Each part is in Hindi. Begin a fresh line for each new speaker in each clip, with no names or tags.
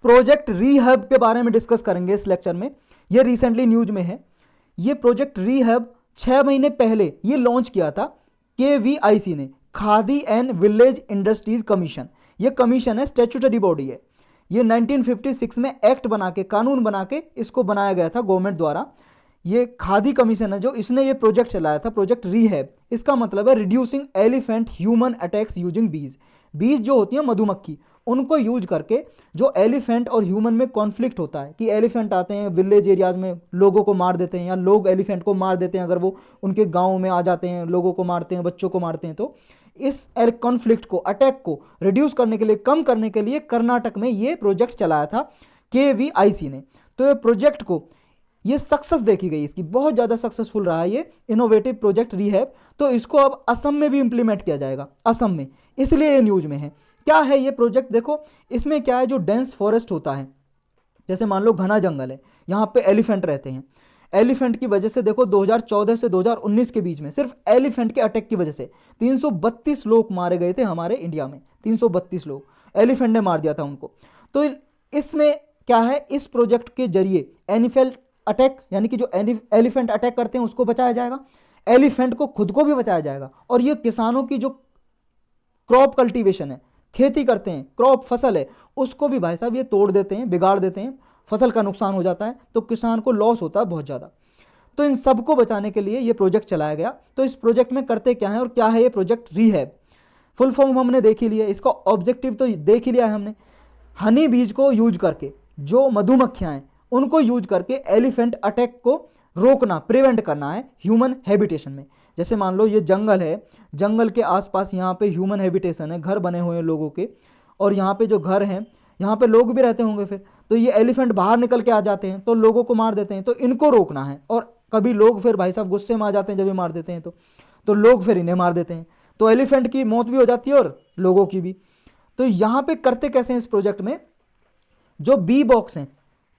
प्रोजेक्ट रीहब के बारे में डिस्कस करेंगे इस लेक्चर में। ये रिसेंटली न्यूज में है। ये प्रोजेक्ट रीहब 6 महीने पहले ये लॉन्च किया था KVIC ने, khadi and village industries commission. ये कमीशन है, स्टैट्यूटरी बॉडी है। ये 1956 में एक्ट बना के, कानून बना के इसको बनाया गया था गवर्नमेंट द्वारा। ये खादी कमीशन है जो इसने ये प्रोजेक्ट चलाया था, प्रोजेक्ट रीहैब। इसका मतलब है reducing elephant human attacks using बीज। बीज जो होती है मधुमक्खी, उनको यूज करके जो एलिफेंट और ह्यूमन में कॉन्फ्लिक्ट होता है कि एलिफेंट आते हैं विलेज एरियाज में, लोगों को मार देते हैं, या लोग एलिफेंट को मार देते हैं अगर वो उनके गाँव में आ जाते हैं, लोगों को मारते हैं, बच्चों को मारते हैं। तो इस कॉन्फ्लिक्ट को, अटैक को रिड्यूस करने के लिए, कम करने के लिए कर्नाटक में ये प्रोजेक्ट चलाया था KVIC ने। तो ये प्रोजेक्ट को, ये सक्सेस देखी गई इसकी, बहुत ज़्यादा सक्सेसफुल रहा ये इनोवेटिव प्रोजेक्ट रीहैब। तो इसको अब असम में भी इंप्लीमेंट किया जाएगा, असम में, इसलिए ये न्यूज में है। क्या है ये प्रोजेक्ट? देखो इसमें क्या है, जो डेंस फॉरेस्ट होता है, जैसे मान लो घना जंगल है, यहाँ पे एलिफेंट रहते हैं। एलिफेंट की वजह से देखो 2014 से 2019 के बीच में सिर्फ एलिफेंट के अटैक की वजह से 332 लोग मारे गए थे हमारे इंडिया में। 332 लोग एलिफेंट ने मार दिया था उनको। तो इसमें क्या है, इस प्रोजेक्ट के जरिए एनिफेल अटैक, यानी कि जो एलिफेंट अटैक करते हैं उसको बचाया जाएगा, एलिफेंट को खुद को भी बचाया जाएगा, और ये किसानों की जो क्रॉप कल्टीवेशन है, खेती करते हैं, क्रॉप फसल है, उसको भी भाई साहब ये तोड़ देते हैं, बिगाड़ देते हैं, फसल का नुकसान हो जाता है, तो किसान को लॉस होता है बहुत ज़्यादा। तो इन सबको बचाने के लिए ये प्रोजेक्ट चलाया गया। तो इस प्रोजेक्ट में करते क्या है और क्या है ये प्रोजेक्ट रीहैब? फुल फॉर्म हमने देख ही लिया, इसका ऑब्जेक्टिव तो देख ही लिया है हमने। हनी बीज को यूज करके, जो मधुमक्खियाँ हैं उनको यूज करके एलिफेंट अटैक को रोकना, प्रिवेंट करना है ह्यूमन हैबिटेशन में। जैसे मान लो ये जंगल है, जंगल के आसपास यहाँ पे ह्यूमन हैबिटेशन है, घर बने हुए हैं लोगों के, और यहाँ पे जो घर हैं यहाँ पे लोग भी रहते होंगे। फिर तो ये एलिफेंट बाहर निकल के आ जाते हैं तो लोगों को मार देते हैं, तो इनको रोकना है। और कभी लोग फिर भाई साहब गुस्से में आ जाते हैं जब ये मार देते हैं, तो लोग फिर इन्हें मार देते हैं, तो एलिफेंट की मौत भी हो जाती है और लोगों की भी। तो यहाँ पे करते कैसे हैं इस प्रोजेक्ट में, जो बी बॉक्स हैं,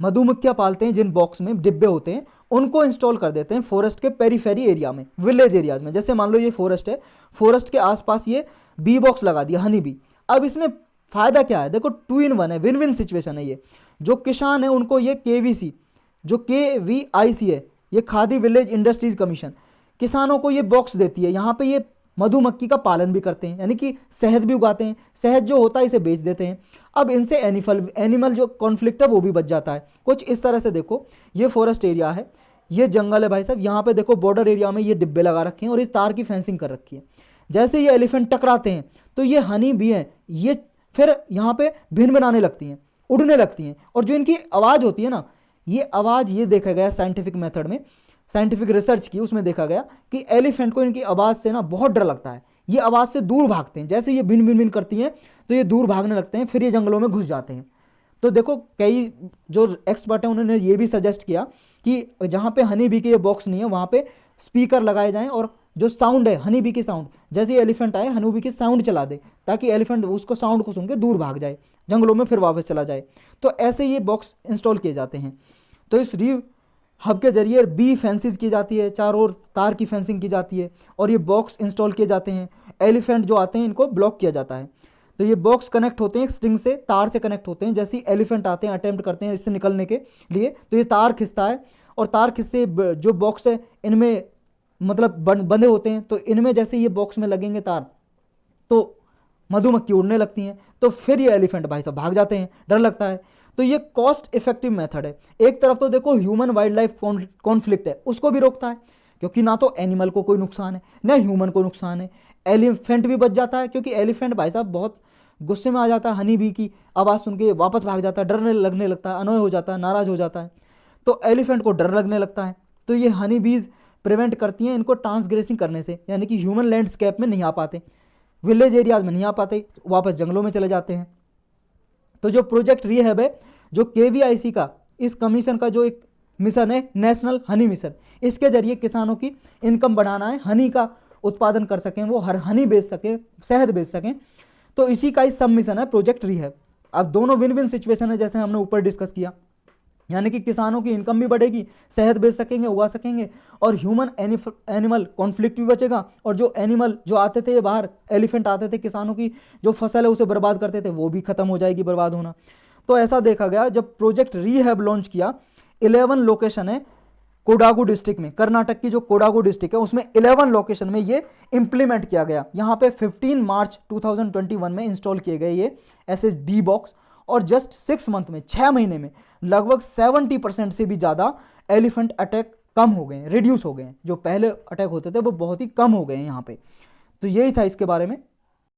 मधुमक्खियां पालते हैं जिन बॉक्स में डिब्बे होते हैं, उनको इंस्टॉल कर देते हैं फॉरेस्ट के पेरीफेरी एरिया में, विलेज एरियाज में। जैसे मान लो ये फॉरेस्ट है, फॉरेस्ट के आसपास ये बी बॉक्स लगा दिया, हनी बी। अब इसमें फायदा क्या है, देखो 2 in 1 है, विन विन सिचुएशन है ये। जो किसान है उनको ये KVC, जो KVIC है, ये खादी विलेज इंडस्ट्रीज कमीशन, किसानों को ये बॉक्स देती है। यहाँ पे ये मधुमक्खी का पालन भी करते हैं, यानी कि शहद भी उगाते हैं, शहद जो होता है इसे बेच देते हैं। अब इनसे एनिमल जो कॉन्फ्लिक्ट है वो भी बच जाता है। कुछ इस तरह से देखो, ये फॉरेस्ट एरिया है, ये जंगल है भाई साहब, यहाँ पे देखो बॉर्डर एरिया में ये डिब्बे लगा रखे हैं और ये तार की फेंसिंग कर रखी है। जैसे ये एलिफेंट टकराते हैं तो ये हनी बी हैं, ये फिर यहाँ पे भिन बनाने लगती हैं, उड़ने लगती हैं, और जो इनकी आवाज़ होती है ना, ये आवाज़, ये देखा गया साइंटिफिक मेथड में, साइंटिफिक रिसर्च की, उसमें देखा गया कि एलिफेंट को इनकी आवाज़ से ना बहुत डर लगता है। ये आवाज़ से दूर भागते हैं, जैसे ये भिन भिन भिन करती हैं तो ये दूर भागने लगते हैं, फिर ये जंगलों में घुस जाते हैं। तो देखो कई जो एक्सपर्ट हैं उन्होंने ये भी सजेस्ट किया कि जहाँ पे हनी बी के ये बॉक्स नहीं है वहाँ पे स्पीकर लगाए जाएं, और जो साउंड है हनी बी की साउंड, जैसे एलिफेंट आए हनी बी की साउंड चला दे, ताकि एलिफेंट उसको साउंड को सुन के दूर भाग जाए, जंगलों में फिर वापस चला जाए। तो ऐसे ये बॉक्स इंस्टॉल किए जाते हैं। तो इस हब के जरिए बी फेंसिंग की जाती है, चारों ओर तार की फेंसिंग की जाती है, और ये बॉक्स इंस्टॉल किए जाते हैं। एलिफेंट जो आते हैं इनको ब्लॉक किया जाता है। तो ये बॉक्स कनेक्ट होते हैं स्ट्रिंग से, तार से कनेक्ट होते हैं। जैसे ही एलिफेंट आते हैं, अटेम्प्ट करते हैं इससे निकलने के लिए, तो ये तार खिंचता है, और तार खिंचते जो बॉक्स है इनमें मतलब बंधे होते हैं, तो इनमें जैसे ये बॉक्स में लगेंगे तार, तो मधुमक्खी उड़ने लगती हैं, तो फिर ये एलिफेंट भाई साहब भाग जाते हैं, डर लगता है। तो ये कॉस्ट इफेक्टिव मेथड है। एक तरफ तो देखो ह्यूमन वाइल्ड लाइफ कॉन्फ्लिक्ट है, उसको भी रोकता है, क्योंकि ना तो एनिमल को कोई नुकसान है ना ह्यूमन को नुकसान है। एलिफेंट भी बच जाता है, क्योंकि एलिफेंट भाई साहब बहुत गुस्से में आ जाता है, हनी बी की आवाज़ सुन के वापस भाग जाता है, डरने लगने लगता है, अनोय हो जाता है, नाराज हो जाता है, तो एलिफेंट को डर लगने लगता है। तो ये हनी बीज प्रिवेंट करती हैं इनको ट्रांसग्रेसिंग करने से, यानी कि ह्यूमन लैंडस्केप में नहीं आ पाते, विलेज एरियाज में नहीं आ पाते, वापस जंगलों में चले जाते हैं। तो जो प्रोजेक्ट रीहैब है, जो KVIC का, इस कमीशन का जो एक मिशन है, नेशनल हनी मिशन, इसके जरिए किसानों की इनकम बढ़ाना है, हनी का उत्पादन कर सकें, वो हर हनी बेच सकें, शहद बेच सकें। तो इसी का ही सब मिशन है प्रोजेक्ट रीहैब। अब दोनों विन विन सिचुएशन है, जैसे हमने ऊपर डिस्कस किया, यानी कि किसानों की इनकम भी बढ़ेगी, शहद बेच सकेंगे, उगा सकेंगे, और ह्यूमन एनिमल कॉन्फ्लिक्ट भी बचेगा, और जो एनिमल जो आते थे बाहर, एलिफेंट आते थे, किसानों की जो फसल है उसे बर्बाद करते थे, वो भी खत्म हो जाएगी, बर्बाद होना। तो ऐसा देखा गया जब प्रोजेक्ट रीहैब लॉन्च किया, 11 लोकेशन है कोडागु डिस्ट्रिक्ट में, कर्नाटक की जो कोडागु डिस्ट्रिक्ट है उसमें 11 लोकेशन में ये इंप्लीमेंट किया गया। यहाँ पे 15 मार्च 2021 में इंस्टॉल किए गए ये SHB बॉक्स, और जस्ट 6 मंथ में, 6 महीने में लगभग 70% से भी ज़्यादा एलिफेंट अटैक कम हो गए हैं, रिड्यूस हो गए हैं। जो पहले अटैक होते थे वो बहुत ही कम हो गए हैं यहाँ पे। तो यही था इसके बारे में।